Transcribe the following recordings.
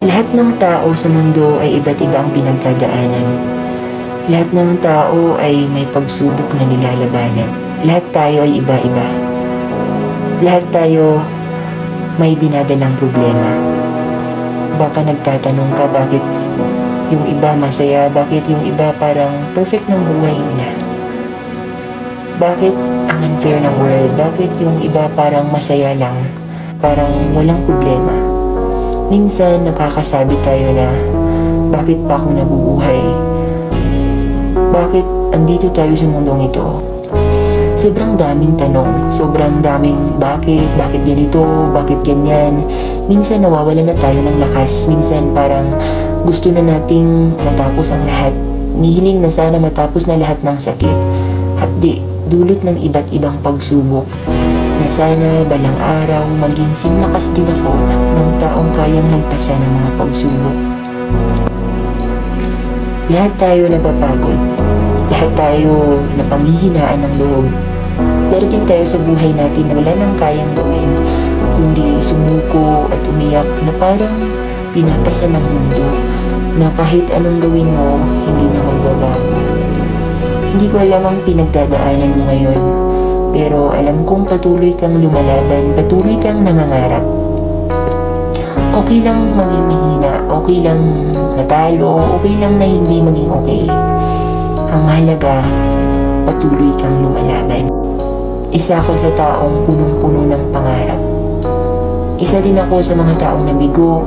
Lahat ng tao sa mundo ay iba't iba ang pinagdadaanan. Lahat ng tao ay may pagsubok na nilalabanan. Lahat tayo ay iba-iba. Lahat tayo may dinadalang problema. Baka nagtatanong ka bakit yung iba masaya, bakit yung iba parang perfect ng buhay nila. Bakit ang unfair ng world, bakit yung iba parang masaya lang, parang walang problema. Minsan nakakasabi tayo na, bakit pa ako nabubuhay? Bakit andito tayo sa mundong ito? Sobrang daming tanong, sobrang daming bakit ganito, bakit ganyan. Minsan nawawala na tayo ng lakas, minsan parang gusto na nating matapos ang lahat. Nihiling na sana matapos na lahat ng sakit. Hapdi, dulot ng iba't ibang pagsubok. Na sana balang araw maging sinlakas din ako ng taong kayang nagpasa ng mga pagsubok. Lahat tayo napapagod. Lahat tayo napanghihinaan ng loob. Darating tayo sa buhay natin na wala nang kayang gawin, kundi sumuko at umiyak na parang pinapasa ng mundo, na kahit anong gawin mo, hindi na magbabago. Hindi ko alam ang pinagdadaanan mo ngayon, pero alam kong patuloy kang lumalaban, patuloy kang nangangarap. Okay lang maging mahina, okay lang natalo, okay lang na hindi maging okay. Ang mahalaga, patuloy kang lumalaban. Isa ako sa taong punong-puno ng pangarap. Isa din ako sa mga taong nabigo.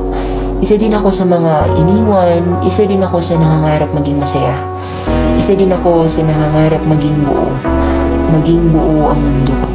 Isa din ako sa mga iniwan. Isa din ako sa nangangarap maging masaya. Isa din ako sa nangangarap maging buo. Maging buo ang mundo ko.